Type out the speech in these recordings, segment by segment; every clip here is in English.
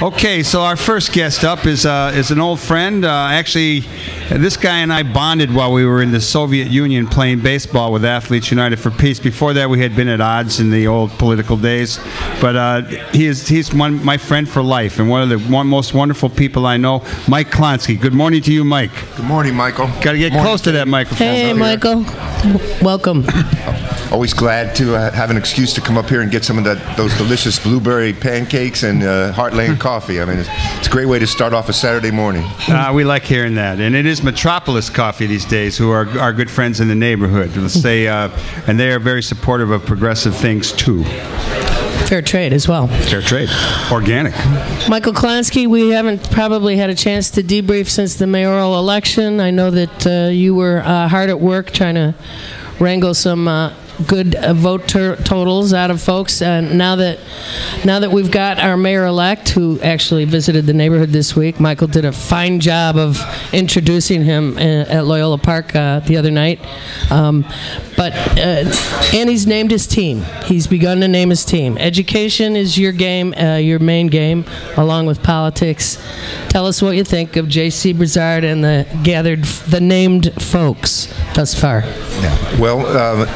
Okay, so our first guest up is an old friend. Actually, this guy and I bonded while we were in the Soviet Union playing baseball with Athletes United for Peace. Before that, we had been at odds in the old political days. But he's my friend for life and one of the most wonderful people I know, Mike Klonsky. Good morning to you, Mike. Good morning, Michael. Got to get close to that microphone. Hey, Michael. Welcome. Always glad to have an excuse to come up here and get some of those delicious blueberry pancakes and Heartland coffee. I mean, it's a great way to start off a Saturday morning. We like hearing that. And it is Metropolis Coffee these days, who are our good friends in the neighborhood. Let's say, and they are very supportive of progressive things, too. Fair trade as well. Fair trade. Organic. Michael Klonsky, we haven't probably had a chance to debrief since the mayoral election. I know that you were hard at work trying to wrangle some good vote totals out of folks. Now that we've got our mayor-elect, who actually visited the neighborhood this week, Michael did a fine job of introducing him at Loyola Park the other night. And he's named his team. He's begun to name his team. Education is your game, your main game, along with politics. Tell us what you think of J.C. Brizard and the named folks thus far. Yeah. Well,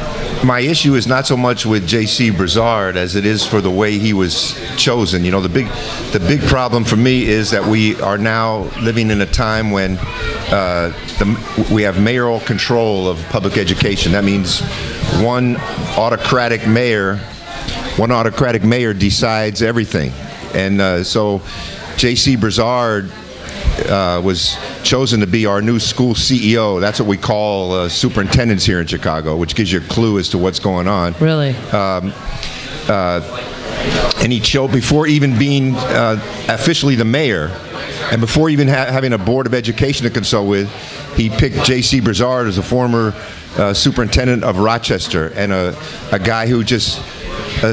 my issue is not so much with J.C. Brizard as it is for the way he was chosen. You know, the big problem for me is that we are now living in a time when we have mayoral control of public education. That means one autocratic mayor decides everything. And so J.C. Brizard was chosen to be our new school CEO. That's what we call superintendents here in Chicago, which gives you a clue as to what's going on. Really? And he chose, before even being officially the mayor, and before even having a board of education to consult with, he picked J.C. Brizard as a former superintendent of Rochester, and a guy who just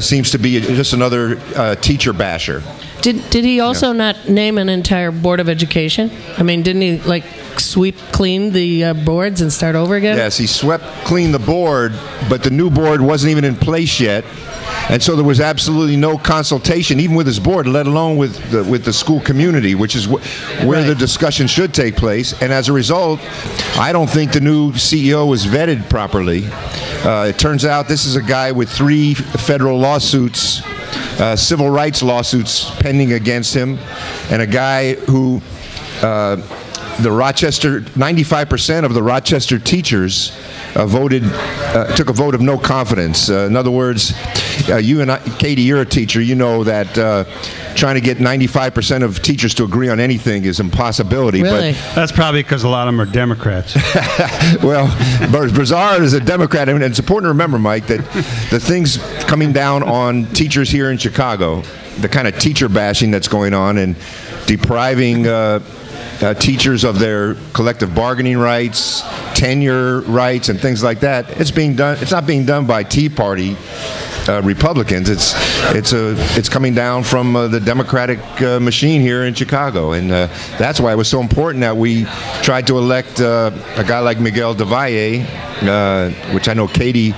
seems to be just another teacher basher. Did he also not name an entire board of education? I mean, didn't he like sweep clean the boards and start over again? Yes, he swept clean the board, but the new board wasn't even in place yet. And so there was absolutely no consultation, even with his board, let alone with the school community, which is where the discussion should take place. And as a result, I don't think the new CEO was vetted properly. It turns out this is a guy with 3 federal lawsuits, civil rights lawsuits pending against him, and a guy who the Rochester, 95% of the Rochester teachers took a vote of no confidence. In other words, you and I, Katie, you're a teacher. You know that trying to get 95% of teachers to agree on anything is impossibility. Really? But that's probably because a lot of them are Democrats. Well, Brizard is a Democrat, and it's important to remember, Mike, that the things coming down on teachers here in Chicago, the kind of teacher bashing that's going on and depriving teachers of their collective bargaining rights, tenure rights, and things like that. It's being done. It's not being done by Tea Party Republicans. It's coming down from the Democratic machine here in Chicago, and that's why it was so important that we tried to elect a guy like Miguel del Valle, which I know Katie,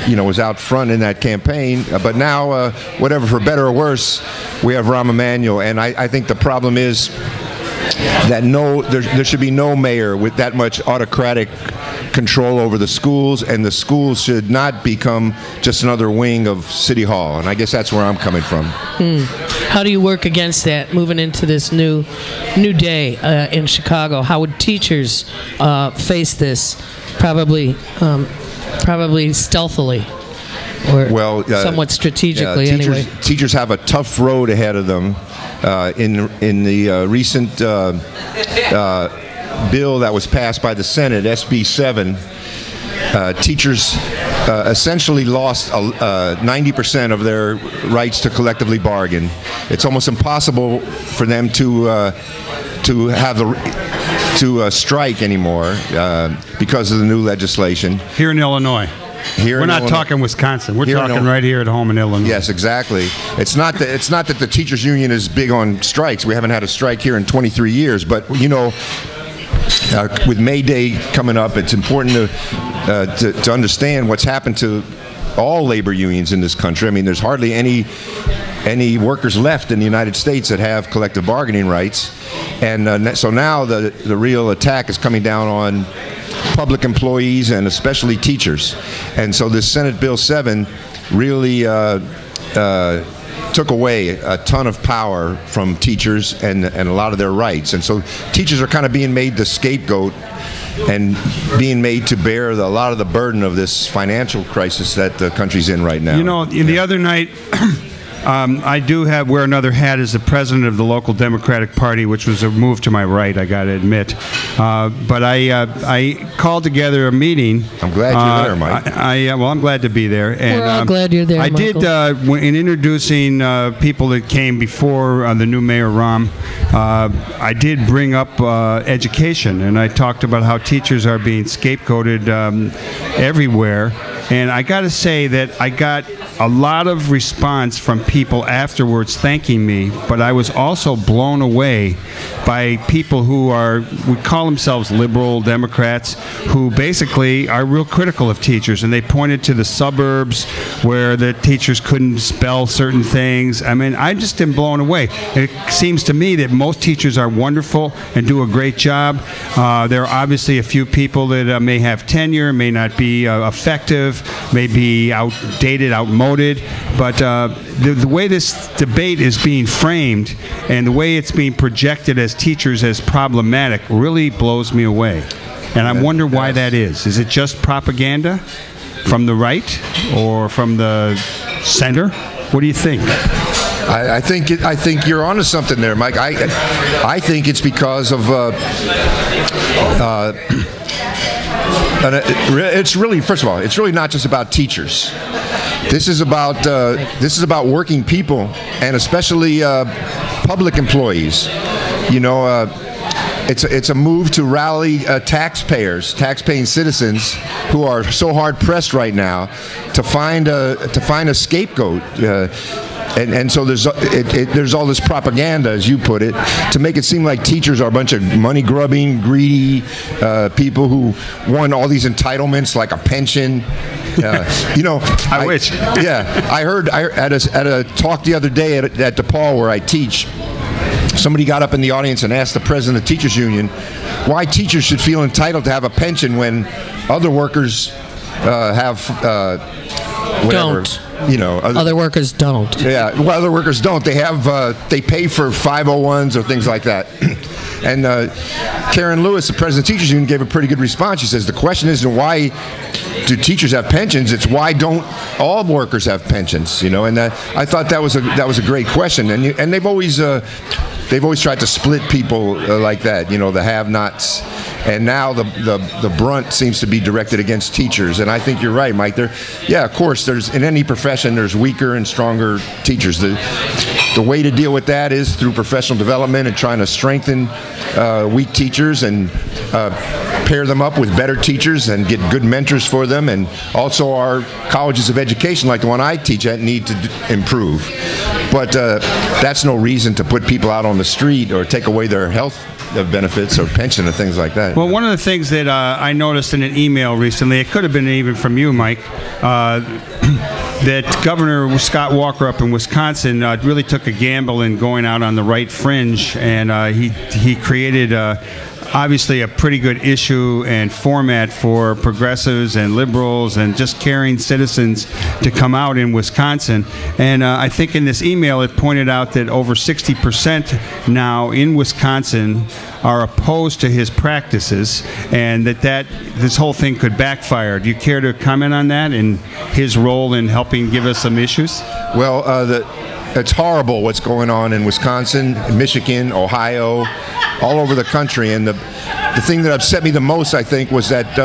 was out front in that campaign. But now, whatever, for better or worse, we have Rahm Emanuel, and I think the problem is that there should be no mayor with that much autocratic control over the schools, and the schools should not become just another wing of City Hall. And I guess that's where I'm coming from. How do you work against that moving into this new day in Chicago? How would teachers face this? Probably stealthily, or somewhat strategically. Anyway, teachers have a tough road ahead of them. In the recent bill that was passed by the Senate, SB 7, teachers essentially lost 90% of their rights to collectively bargain. It's almost impossible for them to strike anymore because of the new legislation. Here in Illinois. We're not talking Wisconsin. We're talking right here at home in Illinois. Yes, exactly. It's not that the teachers union is big on strikes. We haven't had a strike here in 23 years. But with May Day coming up, it's important to understand what's happened to all labor unions in this country. I mean, there's hardly any workers left in the United States that have collective bargaining rights. And so now the real attack is coming down on public employees and especially teachers. And so this Senate Bill 7 really took away a ton of power from teachers and a lot of their rights. And so teachers are kind of being made the scapegoat and being made to bear a lot of the burden of this financial crisis that the country's in right now. You know, the other night, I do wear another hat as the president of the local Democratic Party, which was a move to my right, I got to admit. But I called together a meeting. I'm glad you're there, Mike. Well, I'm glad to be there. And, we're all glad you're there, I Michael. did, in introducing people that came before the new Mayor Rahm, I did bring up education, and I talked about how teachers are being scapegoated everywhere. And I got to say that I got a lot of response from people afterwards thanking me, but I was also blown away by people who would call themselves liberal Democrats, who basically are real critical of teachers, and they pointed to the suburbs where the teachers couldn't spell certain things. I mean, I just am blown away. It seems to me that most teachers are wonderful and do a great job. There are obviously a few people that may have tenure, may not be effective, may be outdated, outmoded, but the way this debate is being framed and the way it's being projected as teachers as problematic really blows me away. And I wonder why that is. Is it just propaganda from the right or from the center? What do you think? I think you're onto something there, Mike. I think it's because of it's really, first of all, it's really not just about teachers. This is about working people, and especially public employees. You know, it's a move to rally tax-paying citizens who are so hard pressed right now to find a scapegoat. And so there's all this propaganda, as you put it, to make it seem like teachers are a bunch of money-grubbing, greedy people who won all these entitlements like a pension. You know, I wish. Yeah, I heard at a talk the other day at DePaul where I teach. Somebody got up in the audience and asked the president of the teachers union why teachers should feel entitled to have a pension when other workers have whatever. Don't. You know, other workers don't. Yeah, well, other workers don't. They have they pay for 501s or things like that. And Karen Lewis, the president of the teachers union, gave a pretty good response. She says the question isn't why do teachers have pensions, it's why don't all workers have pensions? You know, and I thought that was a great question. And they've always tried to split people like that. You know, the have-nots. And now the brunt seems to be directed against teachers. And I think you're right, Mike. Yeah, of course, there's in any profession there's weaker and stronger teachers. The way to deal with that is through professional development and trying to strengthen weak teachers and pair them up with better teachers and get good mentors for them. And also our colleges of education, like the one I teach at, need to improve. But that's no reason to put people out on the street or take away their health benefits or pension and things like that. Well, one of the things that I noticed in an email recently, it could have been even from you, Mike, that Governor Scott Walker up in Wisconsin really took a gamble in going out on the right fringe, and he created obviously a pretty good issue and format for progressives and liberals and just caring citizens to come out in Wisconsin. And I think in this email it pointed out that over 60% now in Wisconsin are opposed to his practices, and that this whole thing could backfire. Do you care to comment on that and his role in helping give us some issues? Well, it's horrible what's going on in Wisconsin, Michigan, Ohio, all over the country. And the thing that upset me the most, I think, was that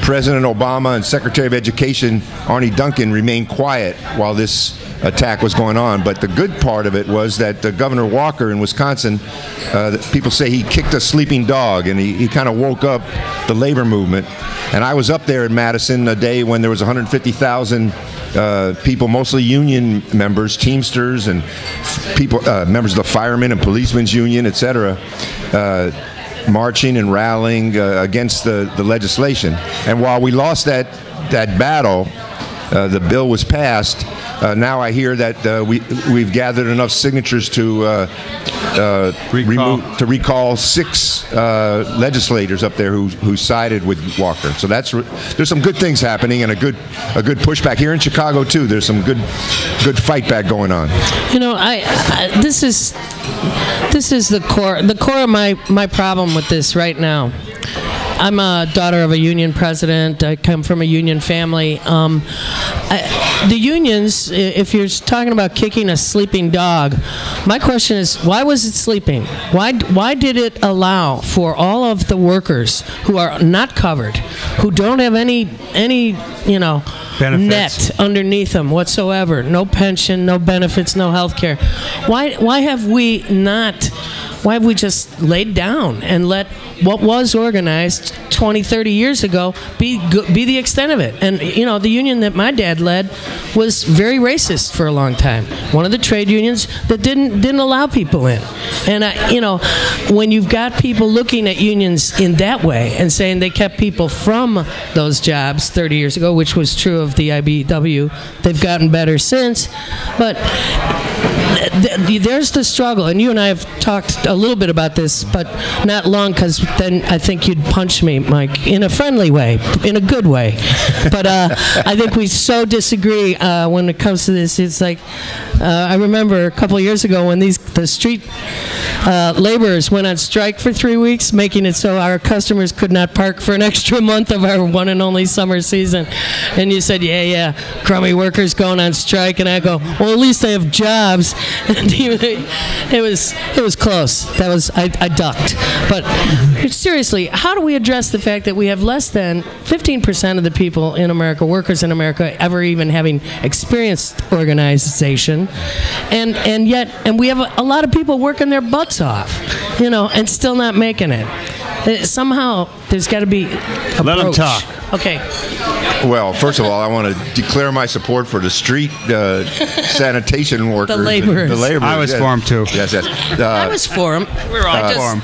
President Obama and Secretary of Education Arne Duncan remained quiet while this attack was going on. But the good part of it was that Governor Walker in Wisconsin, people say he kicked a sleeping dog, and he kind of woke up the labor movement. And I was up there in Madison a day when there was 150,000 people, mostly union members, Teamsters, and people, members of the Firemen and Policemen's Union, etc., marching and rallying against the legislation. And while we lost that battle, the bill was passed. Now I hear that we've gathered enough signatures to recall 6 legislators up there who sided with Walker. So there's some good things happening, and a good pushback here in Chicago too. There's some good fight back going on. You know, this is the core of my problem with this right now. I'm a daughter of a union president. I come from a union family. The unions, if you're talking about kicking a sleeping dog, my question is, why was it sleeping? Why did it allow for all of the workers who are not covered, who don't have any benefits, net underneath them whatsoever, no pension, no benefits, no health care? Why have we just laid down and let what was organized 20, 30 years ago be the extent of it? And, the union that my dad led was very racist for a long time. One of the trade unions that didn't allow people in. And, when you've got people looking at unions in that way and saying they kept people from those jobs 30 years ago, which was true of the IBEW, they've gotten better since. But there's the struggle, and you and I have talked a little bit about this, but not long, because then I think you'd punch me, Mike, in a friendly way, in a good way. But I think we so disagree when it comes to this. It's like, I remember a couple of years ago when the street laborers went on strike for 3 weeks, making it so our customers could not park for an extra month of our one and only summer season. And you said, yeah, crummy workers going on strike. And I go, well, at least they have jobs. And it was close. I ducked. But seriously, how do we address the fact that we have less than 15% of the people in America, workers in America, ever even having experienced organization, and yet we have a lot of people working their butts off, and still not making it. Somehow there's got to be approach. Let them talk. Okay. Well, first of all, I want to declare my support for the street sanitation workers. The laborers. The laborers. I was for them too. Yes. I was for them. We were all for them.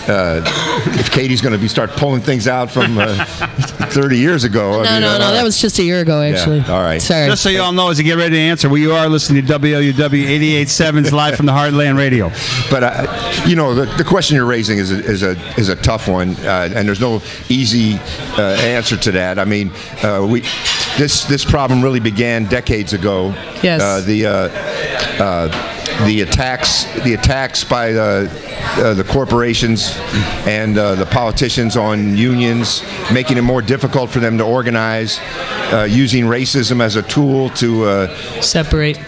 If Katie's going to start pulling things out from 30 years ago. No, that was just a year ago, actually. Yeah, all right. Sorry. Just so you all know, as you get ready to answer, we are listening to WLUW 88.7's live from the Heartland Radio. But the question you're raising is a tough one, and there's no easy answer to that. I mean, this problem really began decades ago. Yes. The attacks by the corporations and the politicians on unions, making it more difficult for them to organize, using racism as a tool to separate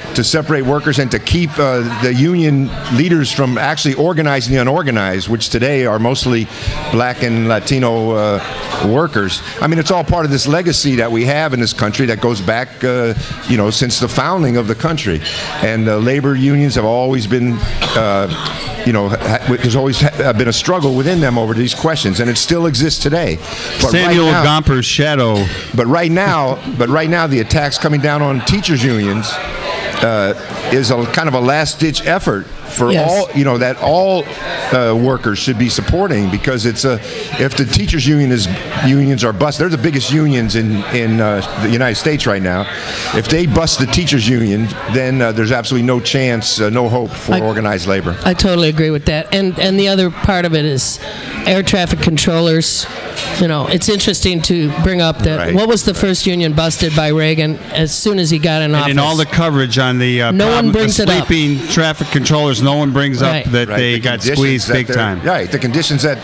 workers and to keep the union leaders from actually organizing the unorganized, which today are mostly black and Latino workers. I mean, it's all part of this legacy that we have in this country that goes back, since the founding of the country. And labor unions have always been, there's always been a struggle within them over these questions, and it still exists today. But Samuel Gomper's shadow. But right now, the attacks coming down on teachers' unions is a kind of a last-ditch effort for all workers should be supporting, because it's if the teachers' unions are bust, they're the biggest unions in the United States right now. If they bust the teachers' union, then there's absolutely no chance, no hope for organized labor. I totally agree with that. And the other part of it is air traffic controllers. It's interesting to bring up that. Right. What was the first union busted by Reagan as soon as he got in office? And in all the coverage on the sleeping traffic controllers, no one brings up that they got squeezed big time. Right, the conditions that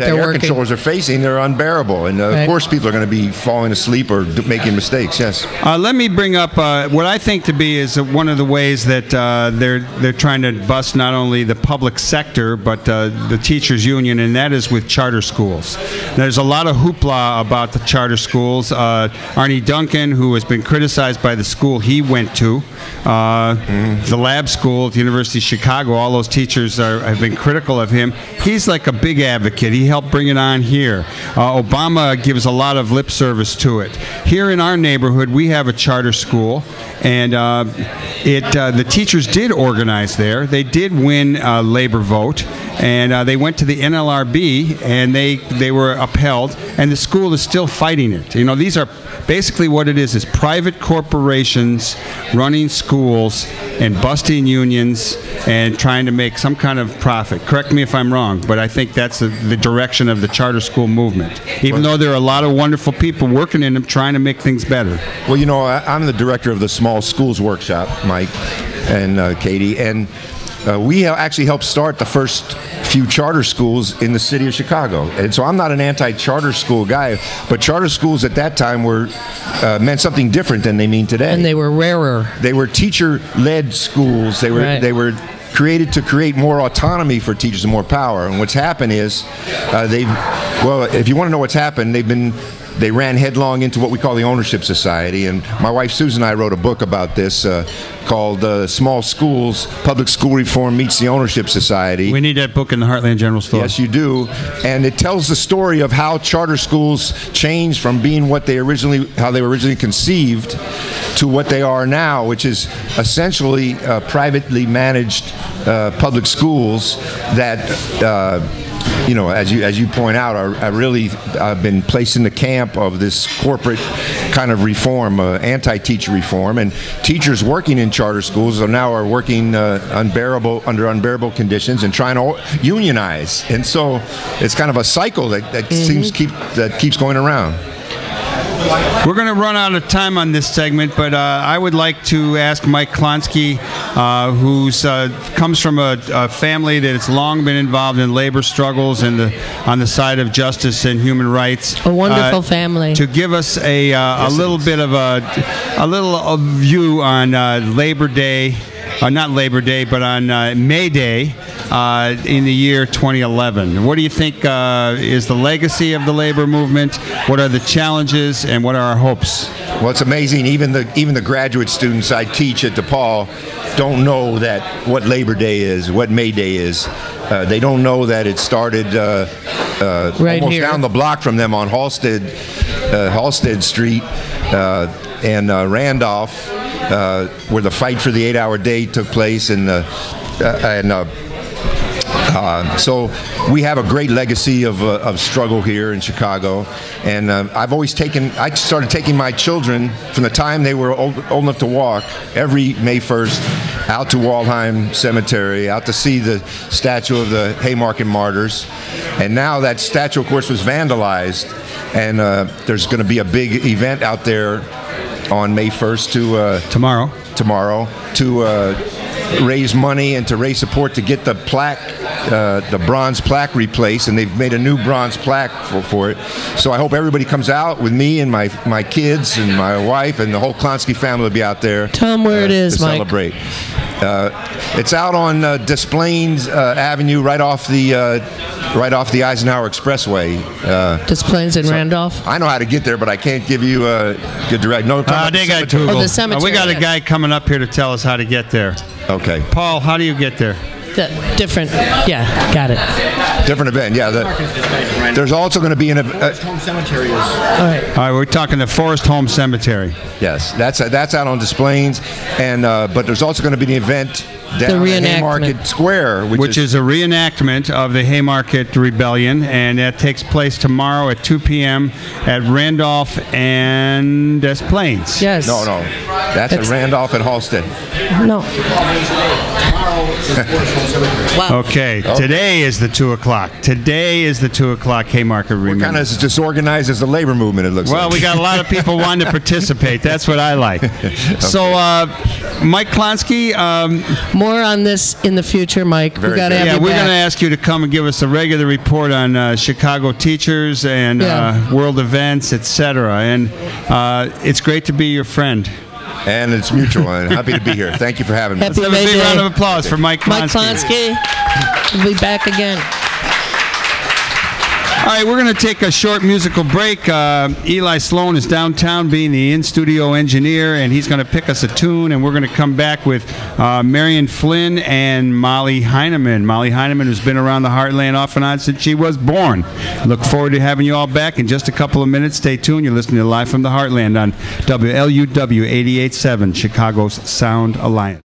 air controllers are facing, they're unbearable, and of course people are going to be falling asleep or making mistakes. Yes. Let me bring up what I think to be is one of the ways that they're trying to bust not only the public sector but the teachers' union, and that is with charter schools. There's a lot of hoopla about the charter schools. Arnie Duncan, who has been criticized by the school he went to, the lab school at the University of Chicago, all those teachers have been critical of him. He's like a big advocate. He helped bring it on here. Obama gives a lot of lip service to it. Here in our neighborhood, we have a charter school, and the teachers did organize there. They did win a labor vote, and they went to the NLRB, and they were upheld, and the school is still fighting it. You know, these are basically what it is private corporations running schools and busting unions and trying to make some kind of profit. Correct me if I'm wrong, but I think that's the direction of the charter school movement, even though there are a lot of wonderful people working in them trying to make things better. Well, you know, I'm the director of the Small Schools Workshop, Mike and Katie, and we actually helped start the first few charter schools in the city of Chicago. And so I'm not an anti-charter school guy, but charter schools at that time were meant something different than they mean today. And they were rarer. They were teacher-led schools. They were created to create more autonomy for teachers and more power. And what's happened is if you want to know what's happened, they ran headlong into what we call the ownership society. And my wife Susan and I wrote a book about this called Small Schools, Public School Reform Meets the Ownership Society. We need that book in the Heartland General Store. Yes, you do. And it tells the story of how charter schools changed from being how they were originally conceived to what they are now, which is essentially privately managed public schools that you know, as you point out, are really been placed in the camp of this corporate kind of reform, anti-teacher reform, and teachers working in charter schools are working under unbearable conditions and trying to unionize, and so it's kind of a cycle that keeps going around. We're going to run out of time on this segment, but I would like to ask Mike Klonsky, who comes from a family that has long been involved in labor struggles and on the side of justice and human rights. A wonderful family. To give us a little bit of a view on Labor Day. Not Labor Day, but on May Day in the year 2011. What do you think is the legacy of the labor movement? What are the challenges, and what are our hopes? Well, it's amazing. Even the graduate students I teach at DePaul don't know what Labor Day is, what May Day is. They don't know that it started right almost here down the block from them on Halstead Street and Randolph, where the fight for the 8-hour day took place, so we have a great legacy of struggle here in Chicago, and I started taking my children from the time they were old enough to walk every May 1st out to Waldheim Cemetery, out to see the statue of the Haymarket Martyrs, and now that statue, of course, was vandalized, and there's going to be a big event out there on May 1st tomorrow to raise money and to raise support to get the plaque, the bronze plaque replaced, and they've made a new bronze plaque for it. So I hope everybody comes out with me and my kids and my wife, and the whole Klonsky family will be out there. Tell them where it is, to Mike. Celebrate. It's out on Des Plaines Avenue, right off the Eisenhower Expressway. Des Plaines and Randolph. I know how to get there, but I can't give you a good direct. No, they got Google. The cemetery. We got a guy coming up here to tell us how to get there. Okay. Paul, how do you get there? Different. Yeah, got it. Different event. Yeah. There's also going to be Forest Home Cemetery is. All right, we're talking the Forest Home Cemetery. Yes, that's out on Des Plaines, and but there's also going to be the event down at Haymarket Square, which is a reenactment of the Haymarket Rebellion, and that takes place tomorrow at 2 p.m. at Randolph and Des Plaines. Yes. No, that's at Randolph and Halstead. No. Wow. Okay, today is the 2 o'clock. Today is the 2 o'clock Haymarket Rebellion. We're kind of as disorganized as the labor movement, it looks like. Well, we got a lot of people wanting to participate. That's what I like. Okay. So, Mike Klonsky. More on this in the future, Mike. We're going to ask you to come and give us a regular report on Chicago teachers and world events, etc. And it's great to be your friend. And it's mutual, and happy to be here. Thank you for having me. Let's have a big round of applause for Mike Klonsky. Mike Klonsky. We'll be back again. All right, we're going to take a short musical break. Eli Sloan is downtown being the in-studio engineer, and he's going to pick us a tune, and we're going to come back with Marion Flynn and Molly Heineman. Molly Heineman, who's been around the Heartland off and on since she was born. Look forward to having you all back in just a couple of minutes. Stay tuned. You're listening to Live from the Heartland on WLUW 88.7, Chicago's Sound Alliance.